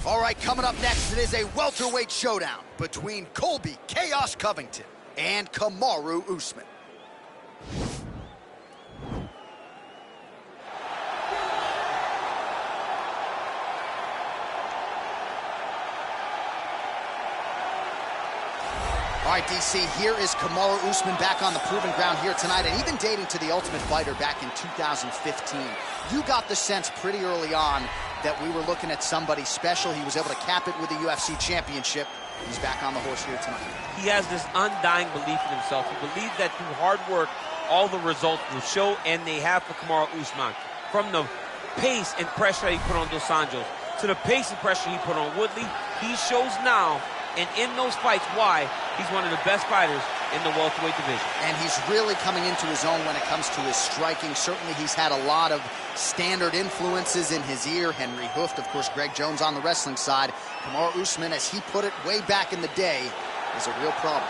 All right, coming up next, it is a welterweight showdown between Colby Chaos Covington and Kamaru Usman. All right, DC, here is Kamaru Usman back on the proven ground here tonight, and even dating to the Ultimate Fighter back in 2015. You got the sense pretty early on that we were looking at somebody special. He was able to cap it with the UFC championship. He's back on the horse here tonight. He has this undying belief in himself. He believes that through hard work, all the results will show, and they have for Kamaru Usman. From the pace and pressure he put on Dos Anjos to the pace and pressure he put on Woodley, he shows now, and in those fights, why he's one of the best fighters in the welterweight division. And he's really coming into his own when it comes to his striking. Certainly he's had a lot of standard influences in his ear. Henry Hooft, of course, Greg Jones on the wrestling side. Kamaru Usman, as he put it way back in the day, is a real problem.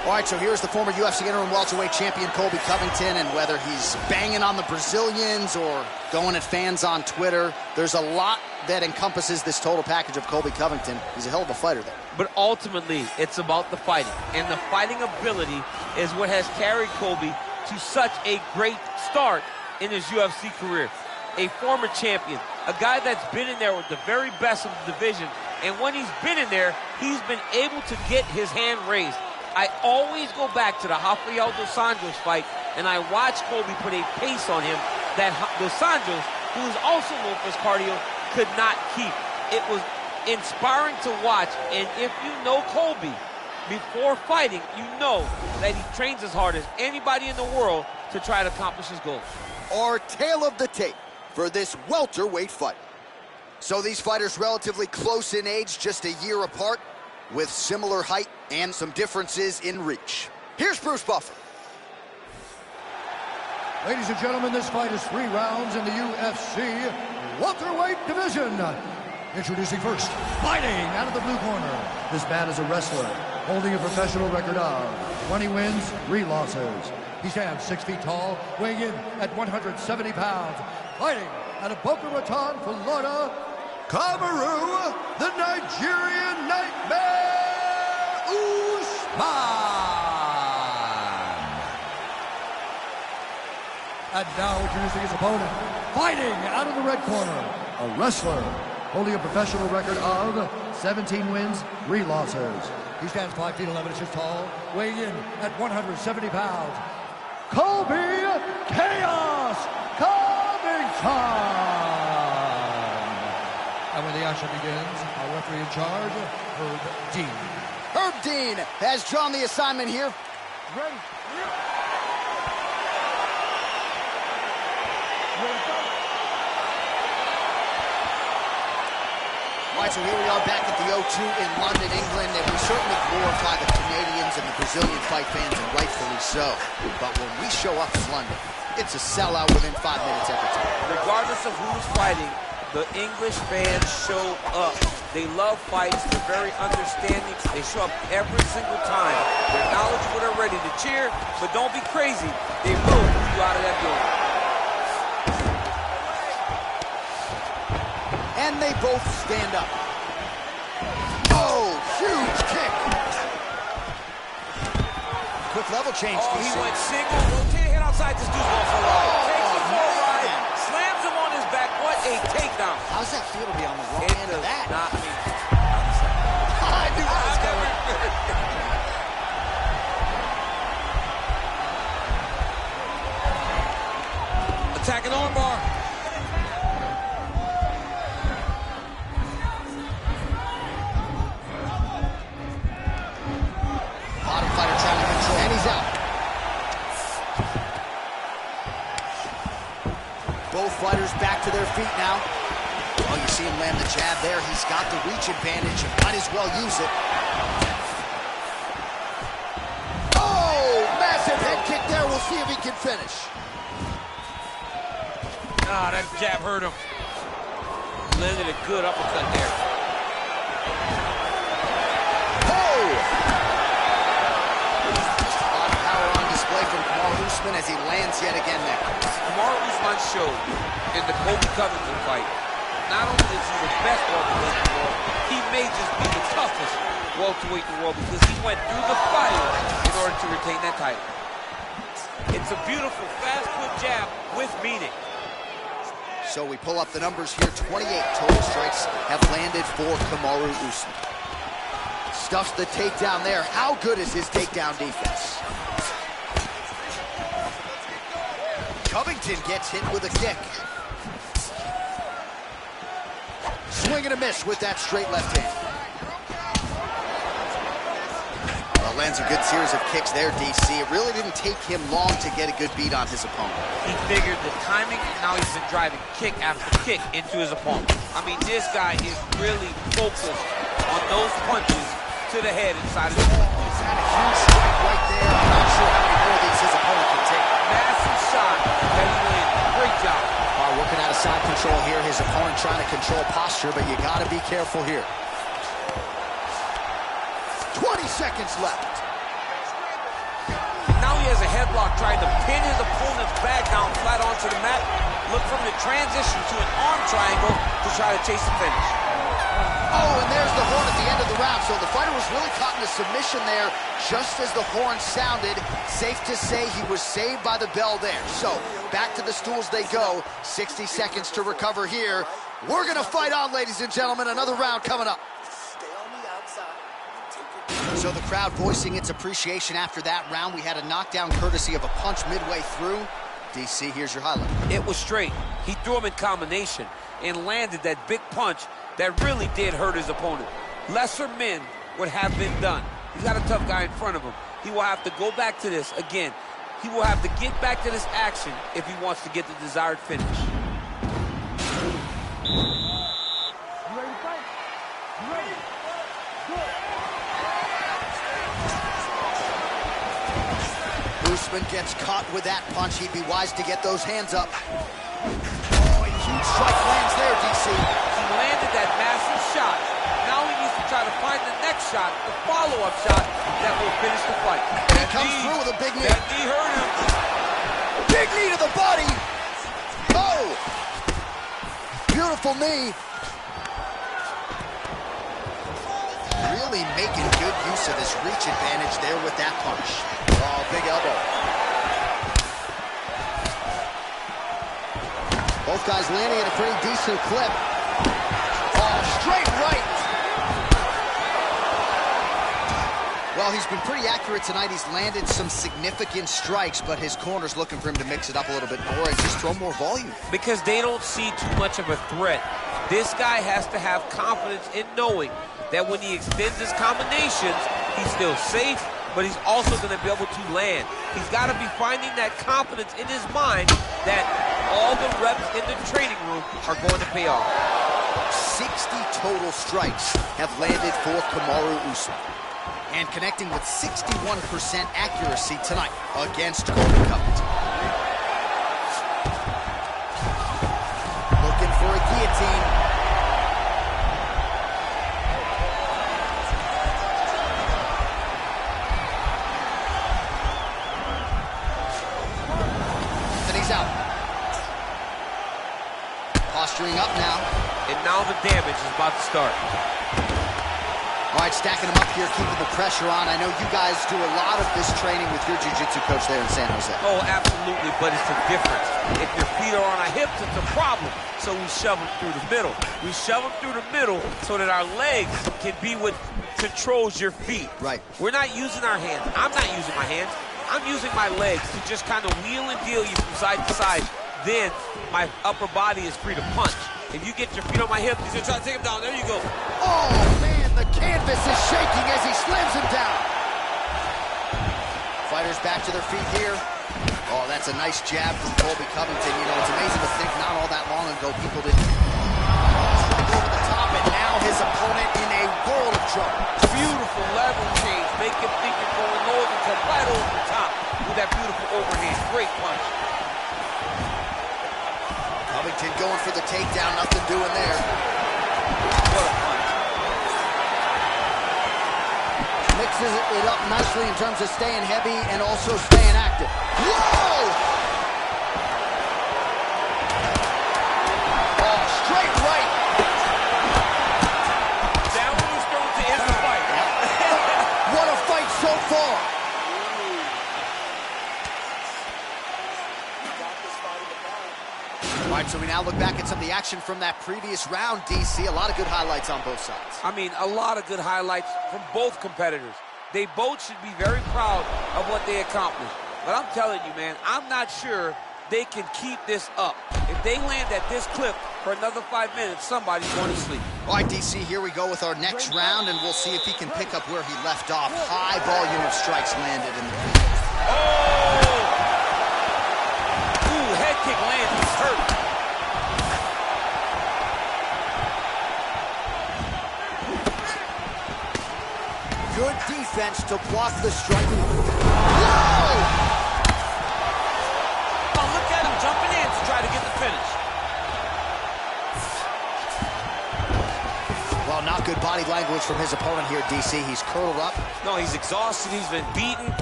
All right, so here's the former UFC interim welterweight champion, Colby Covington, and whether he's banging on the Brazilians or going at fans on Twitter, there's a lot that encompasses this total package of Colby Covington. He's a hell of a fighter, though. But ultimately, it's about the fighting, and the fighting ability is what has carried Colby to such a great start in his UFC career. A former champion, a guy that's been in there with the very best of the division, and when he's been in there, he's been able to get his hand raised. I always go back to the Rafael Dos Anjos fight, and I watch Colby put a pace on him that Dos Anjos, who is also known for his cardio, could not keep. It was inspiring to watch, and if you know Colby before fighting, you know that he trains as hard as anybody in the world to try to accomplish his goals. Our tale of the tape for this welterweight fight. So these fighters relatively close in age, just a year apart, with similar height and some differences in reach. Here's Bruce Buffer. Ladies and gentlemen, this fight is 3 rounds in the UFC welterweight division. Introducing first, fighting out of the blue corner. This man is a wrestler, holding a professional record of 20 wins, 3 losses. He stands 6 feet tall, weighing in at 170 pounds. Fighting out of Boca Raton, Florida, Kamaru, the Nigerian Nightmare Usman. And now introducing his opponent, fighting out of the red corner, a wrestler, holding a professional record of 17 wins, 3 losses. He stands 5 feet 11 inches tall, weighing in at 170 pounds. Colby Chaos Covington. And when the action begins, our referee in charge, Herb Dean. Herb Dean has drawn the assignment here. Ready? All right, so here we are back at the O2 in London, England, and we certainly glorify the Canadians and the Brazilian fight fans, and rightfully so. But when we show up in London, it's a sellout within 5 minutes every time. Regardless of who's fighting, the English fans show up. They love fights. They're very understanding. They show up every single time. They're knowledgeable. They're ready to cheer, but don't be crazy. They will move you out of that building. And they both stand up. Oh, huge kick. Quick level change. Oh, he went single. Rotate head outside. This dude's going for a ride. Takes him for a ride. Slams him on his back. What a takedown. How's that feel to be on the wrong end of that? Not me. I knew that was coming. Attacking armbar. Bottom fighter trying to control, and he's out. Both fighters back to their feet now. Oh, you see him land the jab there. He's got the reach advantage. Might as well use it. Oh, massive head kick there. We'll see if he can finish. Ah, that jab hurt him. Landed a good uppercut there. Oh! Just a lot of power on display from Kamaru Usman as he lands yet again there. Kamaru Usman showed in the Colby Covington fight not only is he the best welterweight in the world, he may just be the toughest welterweight in the world because he went through the fire in order to retain that title. It's a beautiful fast foot jab with meaning. So we pull up the numbers here. 28 total strikes have landed for Kamaru Usman. Stuffs the takedown there. How good is his takedown defense? Covington gets hit with a kick. Swing and a miss with that straight left hand. Lands a good series of kicks there, DC. It really didn't take him long to get a good beat on his opponent. He figured the timing, and now he's been driving kick after kick into his opponent. I mean, this guy is really focused on those punches to the head inside his opponent. He's had a huge strike right there. I'm not sure how many more of these his opponent can take. Massive shot that he landed. Great job. Working out of side control here. His opponent trying to control posture, but you got to be careful here. 20 seconds left. Now he has a headlock trying to pin his opponent's back down flat onto the mat. Look from the transition to an arm triangle to try to chase the finish. Oh, and there's the horn at the end of the round. So the fighter was really caught in a submission there just as the horn sounded. Safe to say he was saved by the bell there. So back to the stools they go. 60 seconds to recover here. We're going to fight on, ladies and gentlemen. Another round coming up. So the crowd voicing its appreciation after that round. We had a knockdown courtesy of a punch midway through. DC, here's your highlight. It was straight. He threw him in combination and landed that big punch that really did hurt his opponent. Lesser men would have been done. He's got a tough guy in front of him. He will have to go back to this again. He will have to get back to this action if he wants to get the desired finish. You ready to fight? You ready? Good. Usman gets caught with that punch. He'd be wise to get those hands up. Oh, a huge strike lands there, DC. He landed that massive shot. Now he needs to try to find the next shot, the follow-up shot that will finish the fight. And he comes through with a big knee. That knee hurt him. Big knee to the body. Oh! Beautiful knee. Really making good use of this reach advantage there with that punch. Oh, big elbow. Both guys landing at a pretty decent clip. Oh, straight right. Well, he's been pretty accurate tonight. He's landed some significant strikes, but his corner's looking for him to mix it up a little bit more and just throw more volume. Because they don't see too much of a threat. This guy has to have confidence in knowing that when he extends his combinations, he's still safe, but he's also going to be able to land. He's got to be finding that confidence in his mind that all the reps in the training room are going to pay off. 60 total strikes have landed for Kamaru Usman, and connecting with 61% accuracy tonight against Colby Covington. Looking for a guillotine. Out. Posturing up now. And now the damage is about to start. All right, stacking them up here, keeping the pressure on. I know you guys do a lot of this training with your jiu-jitsu coach there in San Jose. Oh, absolutely, but it's a difference. If your feet are on our hips, it's a problem. So we shove them through the middle. We shove them through the middle so that our legs can be what controls your feet. Right. We're not using our hands. I'm not using my hands. I'm using my legs to just kind of wheel and deal you from side to side. Then my upper body is free to punch. If you get your feet on my hip, he's gonna try to take him down. There you go. Oh, man, the canvas is shaking as he slams him down. Fighters back to their feet here. Oh, that's a nice jab from Colby Covington. You know, it's amazing to think not all that long ago people didn't strike over the top, and now his opponent in a world of trouble. Beautiful level change. Make him think you're going low and come right over the top with that beautiful overhand. Great punch. Covington going for the takedown. Nothing doing there. What a punch. Mixes it up nicely in terms of staying heavy and also staying active. Whoa! Oh, straight right. so we now look back at some of the action from that previous round, DC. A lot of good highlights on both sides. I mean, a lot of good highlights from both competitors. They both should be very proud of what they accomplished. But I'm telling you, man, I'm not sure they can keep this up. If they land at this clip for another 5 minutes, somebody's going to sleep. All right, DC, here we go with our next round, and we'll see if he can pick up where he left off. High volume of strikes landed in the previous. Oh! Ooh, head kick lands. He's hurt. Good defense to block the strike. Whoa! Oh, look at him jumping in to try to get the finish. Well, not good body language from his opponent here, DC. He's curled up. No, he's exhausted. He's been beaten.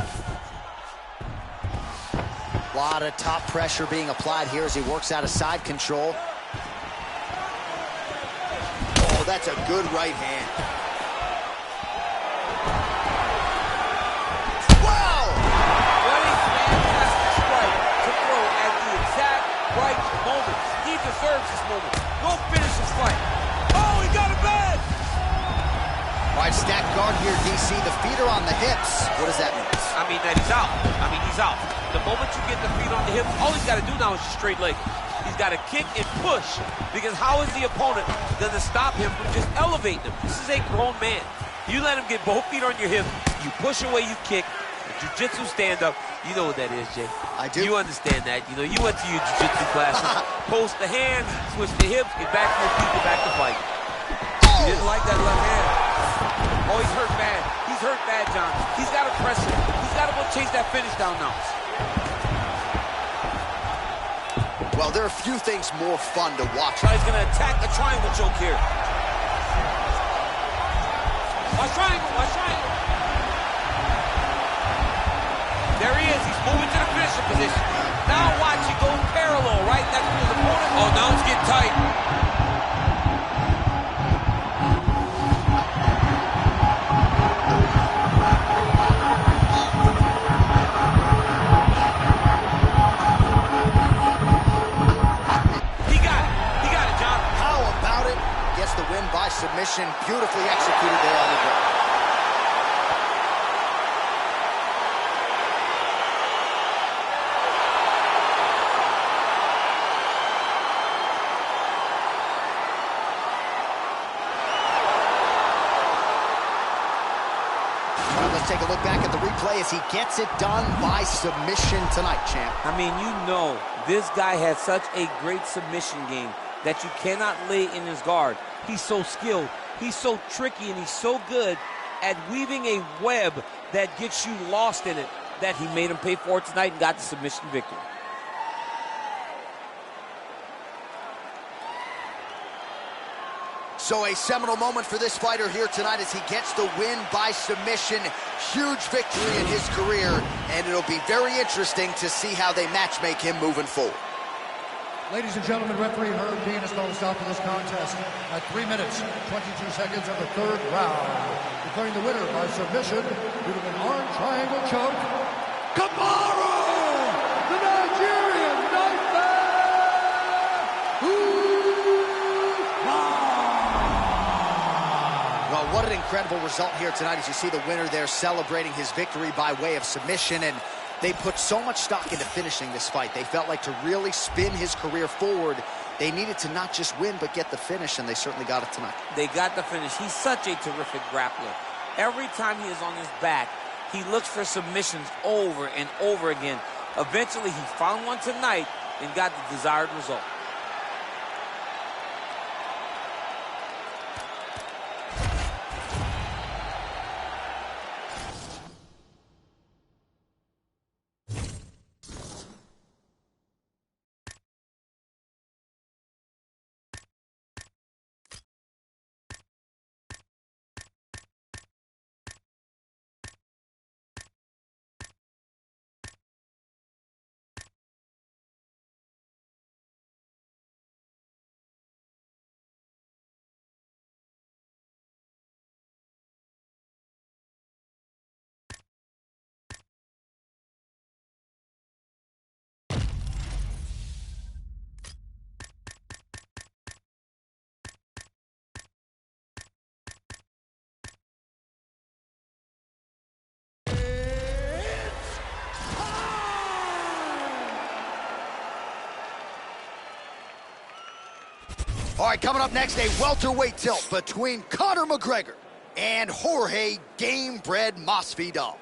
A lot of top pressure being applied here as he works out of side control. Oh, that's a good right hand. Wow! What a fantastic strike to throw at the exact right moment. He deserves this moment. Go finish this fight. Oh, he got it bad! All right, stacked guard here, DC. The feet are on the hips. What does that mean? I mean that he's out. He's out. The moment you get the feet on the hips, all he's got to do now is just straight leg. He's got to kick and push, because how is the opponent going to stop him from just elevating him? This is a grown man. You let him get both feet on your hips, you push away, you kick. Jiu-jitsu stand-up, you know what that is, Jay. I do. You understand that. You know, you went to your jiu-jitsu classes. Post the hands, switch the hips, get back to your feet, get back to fight. He didn't like that left hand. Oh, he's hurt bad. He's hurt bad, John. He's got to press it. He's got to go chase that finish down now. Well, there are a few things more fun to watch. He's going to attack the triangle choke here. Watch triangle, watch triangle. There he is. He's moving to the finisher position. Now watch, he goes parallel, right? That's what his opponent. Oh, now it's getting tight. The win by submission, beautifully executed there on the ground. All right, let's take a look back at the replay as he gets it done by submission tonight, champ. I mean, you know, this guy has such a great submission game that you cannot lay in his guard. He's so skilled, he's so tricky, and he's so good at weaving a web that gets you lost in it that he made him pay for it tonight and got the submission victory. So a seminal moment for this fighter here tonight as he gets the win by submission. Huge victory in his career, and it'll be very interesting to see how they matchmake him moving forward. Ladies and gentlemen, referee Herb Dean has called a stop to this contest at 3 minutes, 22 seconds of the third round, declaring the winner by submission due to an arm triangle choke, Kamaru, the Nigerian Nightmare! Well, what an incredible result here tonight as you see the winner there celebrating his victory by way of submission, and they put so much stock into finishing this fight. They felt like to really spin his career forward, they needed to not just win, but get the finish, and they certainly got it tonight. They got the finish. He's such a terrific grappler. Every time he is on his back, he looks for submissions over and over again. Eventually, he found one tonight and got the desired result. All right, coming up next, a welterweight tilt between Conor McGregor and Jorge Gamebred Masvidal.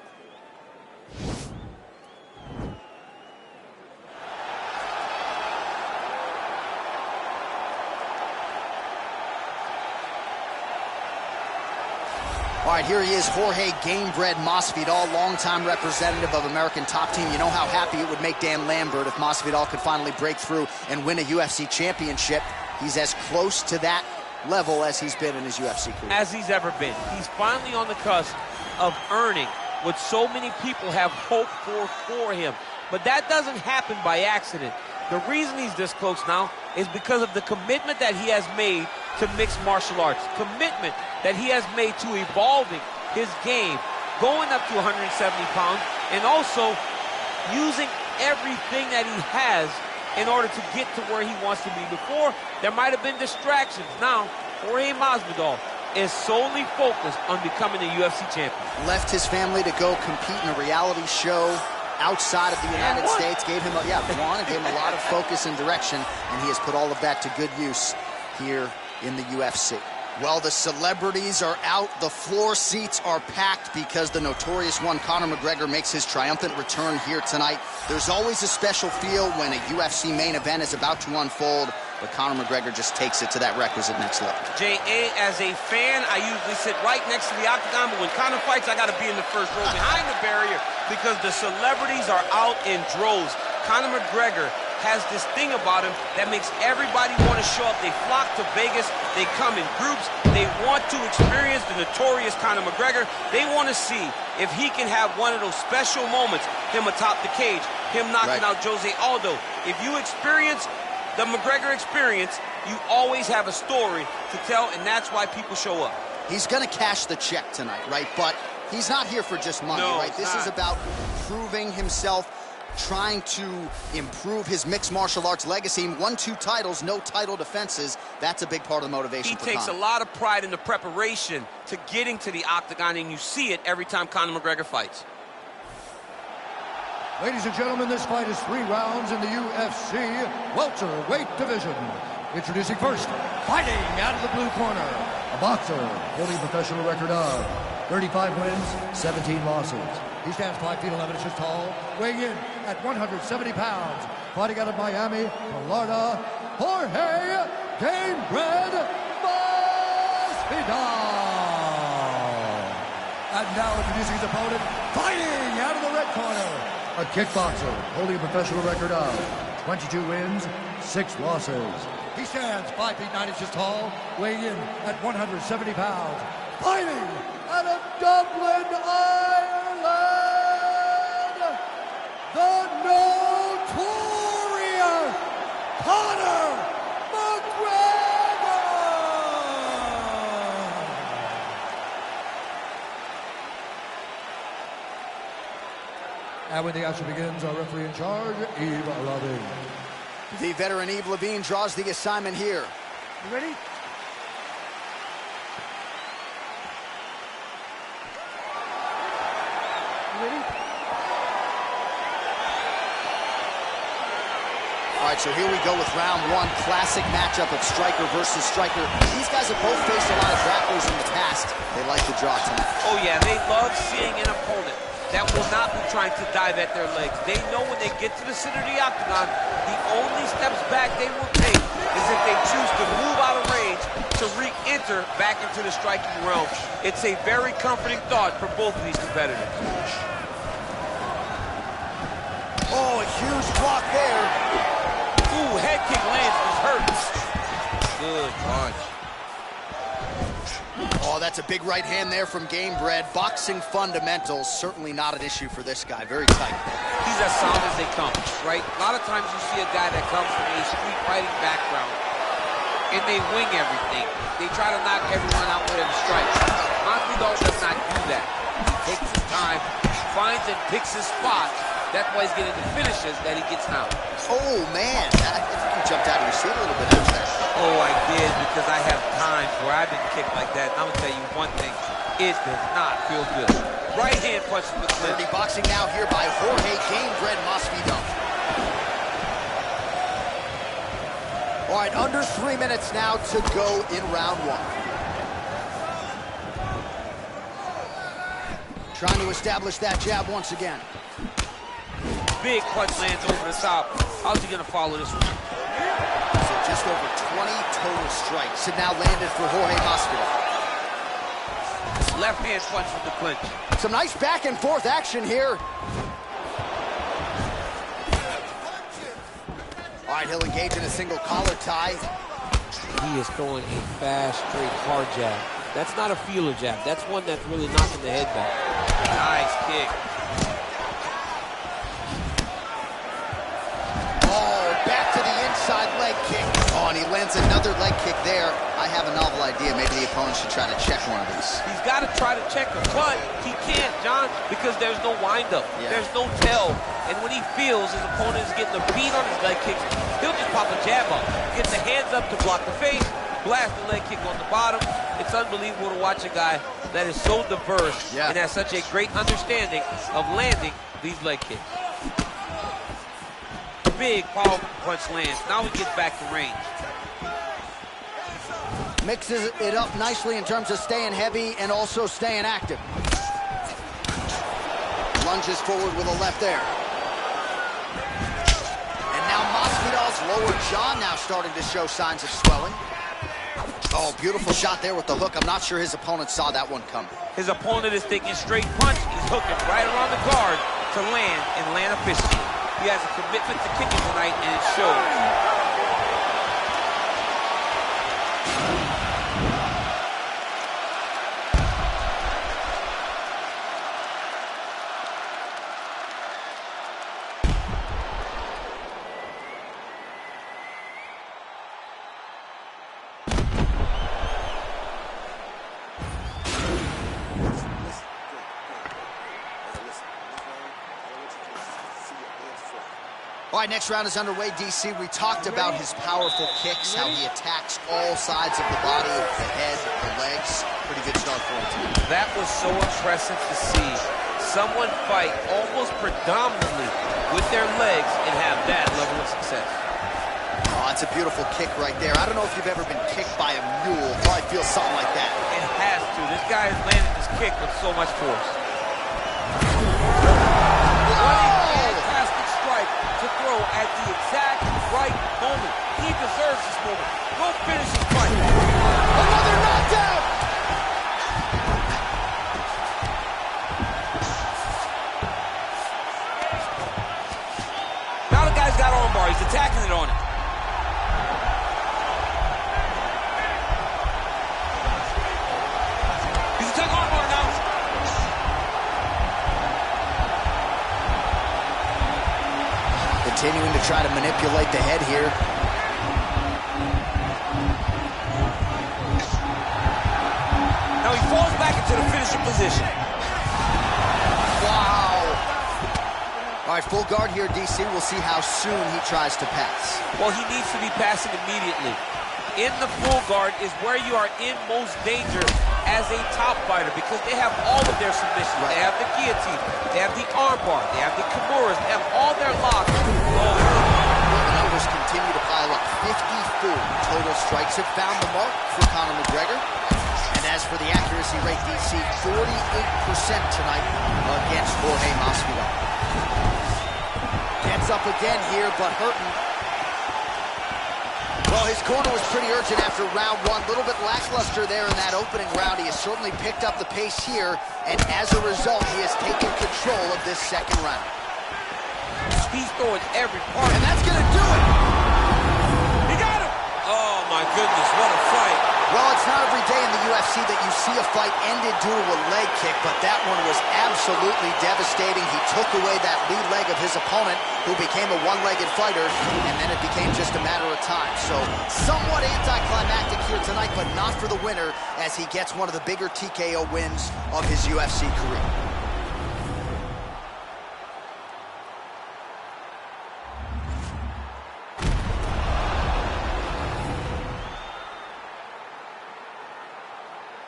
All right, here he is, Jorge Gamebred Masvidal, longtime representative of American Top Team. You know how happy it would make Dan Lambert if Masvidal could finally break through and win a UFC championship. He's as close to that level as he's been in his UFC career. As he's ever been. He's finally on the cusp of earning what so many people have hoped for him. But that doesn't happen by accident. The reason he's this close now is because of the commitment that he has made to mixed martial arts, commitment that he has made to evolving his game, going up to 170 pounds, and also using everything that he has in order to get to where he wants to be. Before, there might have been distractions. Now, Jorge Masvidal is solely focused on becoming a UFC champion. Left his family to go compete in a reality show outside of the United States, gave him a lot of focus and direction, and he has put all of that to good use here in the UFC. Well, the celebrities are out, the floor seats are packed because the notorious one, Conor McGregor, makes his triumphant return here tonight. There's always a special feel when a UFC main event is about to unfold, but Conor McGregor just takes it to that requisite next level. J.A., as a fan, I usually sit right next to the octagon, but when Conor fights, I got to be in the first row behind the barrier because the celebrities are out in droves. Conor McGregor has this thing about him that makes everybody want to show up. They flock to Vegas. They come in groups. They want to experience the notorious Conor McGregor. They want to see if he can have one of those special moments, him atop the cage, him knocking out Jose Aldo. If you experience the McGregor experience, you always have a story to tell, and that's why people show up. He's going to cash the check tonight, right? But he's not here for just money, right? This is about proving himself, trying to improve his mixed martial arts legacy. Won 2 titles, no title defenses. That's a big part of the motivation for Conor. He takes a lot of pride in the preparation to getting to the octagon, and you see it every time Conor McGregor fights. Ladies and gentlemen, this fight is 3 rounds in the UFC welterweight division. Introducing first, fighting out of the blue corner, a boxer holding a professional record of 35 wins, 17 losses. He stands 5 feet 11 inches tall, weighing in at 170 pounds. Fighting out of Miami, Florida, Jorge Gamebred Masvidal. And now introducing his opponent, fighting out of the red corner, a kickboxer holding a professional record of 22 wins, 6 losses. He stands 5 feet 9 inches tall, weighing in at 170 pounds. Fighting out of Dublin, Ireland, the notorious Conor McGregor! And when the action begins, our referee in charge, Yves Lavigne. The veteran Yves Lavigne draws the assignment here. You ready? All right, so here we go with round 1, classic matchup of striker versus striker. These guys have both faced a lot of grapplers in the past. They like to draw tonight. Oh yeah, they love seeing an opponent that will not be trying to dive at their legs. They know when they get to the center of the octagon, the only steps back they will take is if they choose to move out of range to re-enter back into the striking realm. It's a very comforting thought for both of these competitors. Oh, a huge block there. Ooh, head kick lands, this hurts. Good punch. Oh, that's a big right hand there from Gamebred. Boxing fundamentals, certainly not an issue for this guy. Very tight. He's as sound as they come, right? A lot of times you see a guy that comes from a street fighting background, and they wing everything. They try to knock everyone out with every strike. Masvidal does not do that. He takes his time, finds and picks his spots. That's why he's getting the finishes that he gets now. Oh, man. I think you jumped out of your seat a little bit after that. Oh, I did, because I have times where I've been kicked like that. And I'm going to tell you one thing. It does not feel good. Right hand punch to the clinch. Dirty boxing now here by Jorge Gamebred Masvidal. All right, under 3 minutes now to go in round one. Trying to establish that jab once again. Big punch lands over the top. How's he gonna follow this one? So just over 20 total strikes have now landed for Jorge Masvidal. Left hand punch from the clinch. Some nice back and forth action here. All right, he'll engage in a single collar tie. He is throwing a fast, straight, hard jab. That's not a feeler jab. That's one that's really knocking the head back. Nice kick. Oh, back to the inside leg kick. Oh, and he lands another leg kick there. I have a novel idea. Maybe the opponent should try to check one of these. He's got to try to check him, but he can't, John, because there's no windup. Yeah. There's no tell. And when he feels his opponent is getting a beat on his leg kicks, he'll just pop a jab up. Get the hands up to block the face, blast the leg kick on the bottom. It's unbelievable to watch a guy that is so diverse and has such a great understanding of landing these leg kicks. Big, powerful punch lands. Now he gets back to range. Mixes it up nicely in terms of staying heavy and also staying active. Lunges forward with a left there. And now Masvidal's lower jaw now starting to show signs of swelling. Oh, beautiful shot there with the hook. I'm not sure his opponent saw that one coming. His opponent is taking straight punch. He's hooking right around the guard to land and land efficiently. He has a commitment to kicking tonight, and it shows. All right, next round is underway, DC. We talked about his powerful kicks, how he attacks all sides of the body, the head, the legs. Pretty good start for him tonight. That was so impressive to see. Someone fight almost predominantly with their legs and have that level of success. Oh, it's a beautiful kick right there. I don't know if you've ever been kicked by a mule. Probably feels something like that. It has to. This guy has landed this kick with so much force. To throw at the exact right moment. He deserves this moment. Go finish his fight. Another knockdown! Now the guy's got armbar. He's attacking it on it. He's attacking armbar now. Continuing to try to manipulate the head here. Now he falls back into the finishing position. Wow. All right, full guard here, DC. We'll see how soon he tries to pass. Well, he needs to be passing immediately. In the full guard is where you are in most danger as a top fighter because they have all of their submissions. Right. They have the guillotine, they have the armbar, they have the kimuras, they have all their locks. Well, the numbers continue to pile up. 54 total strikes have found the mark for Conor McGregor. And as for the accuracy rate, DC, 48% tonight against Jorge Masvidal. Gets up again here, but hurting. Well, his corner was pretty urgent after round one. A little bit lackluster there in that opening round. He has certainly picked up the pace here, and as a result, he has taken control of this second round. He's throwing every part. And that's going to do it. He got him. Oh, my goodness, what a fight. Well, it's not every day in the UFC that you see a fight ended due to a leg kick, but that one was absolutely devastating. He took away that lead leg of his opponent, who became a one-legged fighter, and then it became just a matter of time. So somewhat anticlimactic here tonight, but not for the winner, as he gets one of the bigger TKO wins of his UFC career.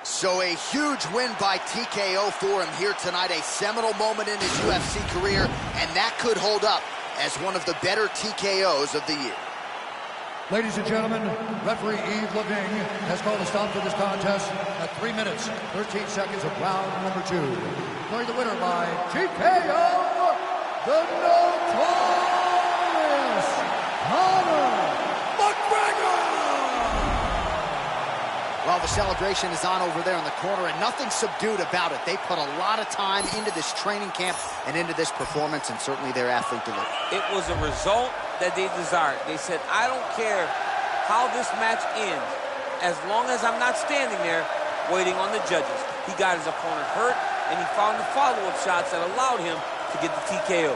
So a huge win by TKO for him here tonight, a seminal moment in his UFC career, and that could hold up as one of the better TKOs of the year. Ladies and gentlemen, referee Yves Leving has called a stop to this contest at 3 minutes, 13 seconds of round number 2. Declaring the winner by TKO, the notorious Conor McGregor! Well, the celebration is on over there in the corner, and nothing subdued about it. They put a lot of time into this training camp and into this performance, and certainly their athlete delivered. It was a result that they desired. They said, I don't care how this match ends, as long as I'm not standing there waiting on the judges. He got his opponent hurt, and he found the follow-up shots that allowed him to get the TKO.